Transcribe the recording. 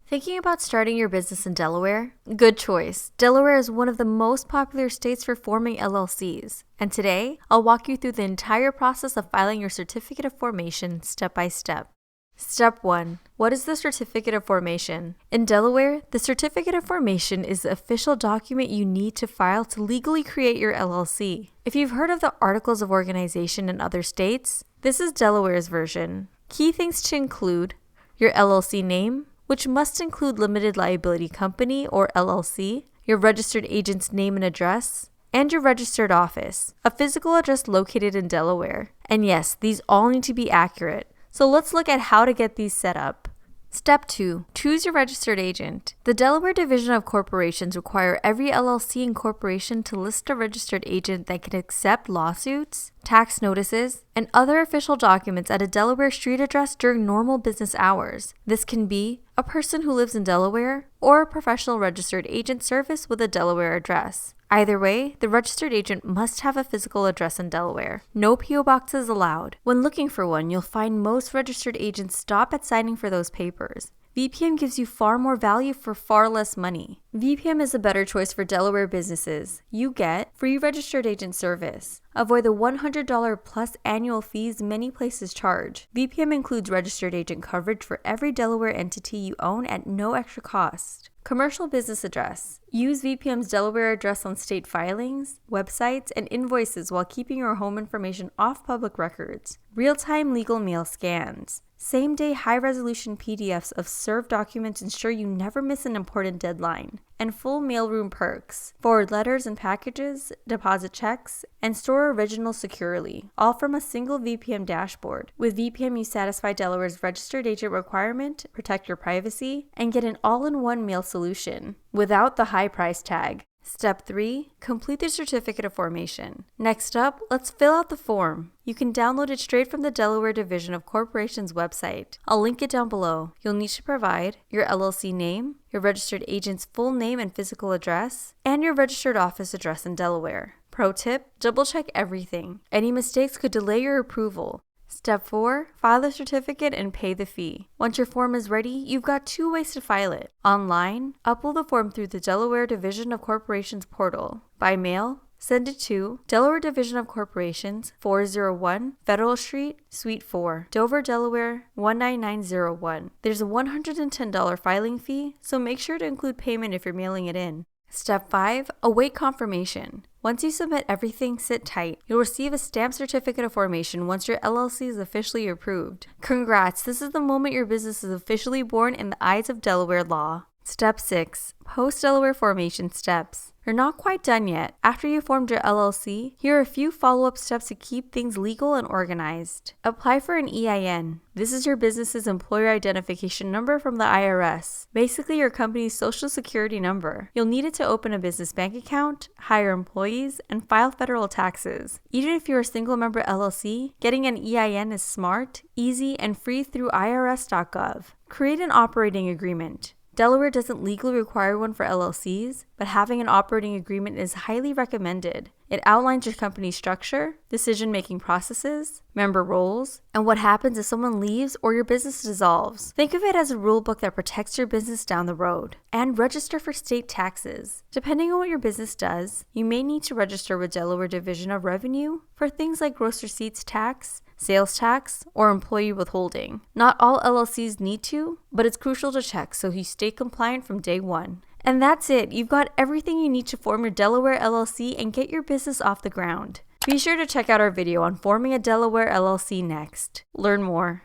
Thinking about starting your business in Delaware? Good choice. Delaware is one of the most popular states for forming LLCs. And today, I'll walk you through the entire process of filing your certificate of formation step by step. Step 1. What is the certificate of formation? In Delaware, the certificate of formation is the official document you need to file to legally create your LLC. If you've heard of the articles of organization in other states, this is Delaware's version. Key things to include: your LLC name, which must include limited liability company or LLC, your registered agent's name and address, and your registered office, a physical address located in Delaware. And yes, these all need to be accurate. So let's look at how to get these set up. Step 2. Choose your registered agent. The Delaware Division of Corporations require every LLC and corporation to list a registered agent that can accept lawsuits, tax notices, and other official documents at a Delaware street address during normal business hours. This can be a person who lives in Delaware or a professional registered agent service with a Delaware address. Either way, the registered agent must have a physical address in Delaware. No P.O. boxes allowed. When looking for one, you'll find most registered agents stop at signing for those papers. VPM gives you far more value for far less money. VPM is a better choice for Delaware businesses. You get free registered agent service. Avoid the $100 plus annual fees many places charge. VPM includes registered agent coverage for every Delaware entity you own at no extra cost. Commercial business address. Use VPM's Delaware address on state filings, websites, and invoices while keeping your home information off public records. Real-time legal mail scans. Same-day high-resolution PDFs of served documents ensure you never miss an important deadline. And full mailroom perks. Forward letters and packages, deposit checks, and store originals securely, all from a single VPM dashboard. With VPM, you satisfy Delaware's registered agent requirement, protect your privacy, and get an all-in-one mail solution without the high price tag. Step 3. Complete the certificate of formation. Next up, let's fill out the form. You can download it straight from the Delaware Division of Corporations website. I'll link it down below. You'll need to provide your LLC name, your registered agent's full name and physical address, and your registered office address in Delaware. Pro tip: double check everything. Any mistakes could delay your approval. Step 4. File the certificate and pay the fee. Once your form is ready, you've got 2 ways to file it. Online, upload the form through the Delaware Division of Corporations portal. By mail, send it to Delaware Division of Corporations, 401 Federal Street, Suite 4, Dover, Delaware, 19901. There's a $110 filing fee, so make sure to include payment if you're mailing it in. Step 5. Await confirmation. Once you submit everything, sit tight. You'll receive a stamped certificate of formation once your LLC is officially approved. Congrats, this is the moment your business is officially born in the eyes of Delaware law. Step 6. Post-Delaware formation steps. You're not quite done yet. After you formed your LLC, here are a few follow-up steps to keep things legal and organized. Apply for an EIN. This is your business's employer identification number from the IRS, basically your company's social security number. You'll need it to open a business bank account, hire employees, and file federal taxes. Even if you're a single-member LLC, getting an EIN is smart, easy, and free through irs.gov. Create an operating agreement. Delaware doesn't legally require one for LLCs, but having an operating agreement is highly recommended. It outlines your company's structure, decision-making processes, member roles, and what happens if someone leaves or your business dissolves. Think of it as a rulebook that protects your business down the road. And register for state taxes. Depending on what your business does, you may need to register with Delaware Division of Revenue for things like gross receipts tax, sales tax, or employee withholding. Not all LLCs need to, but it's crucial to check so you stay compliant from day one. And that's it. You've got everything you need to form your Delaware LLC and get your business off the ground. Be sure to check out our video on forming a Delaware LLC next. Learn more.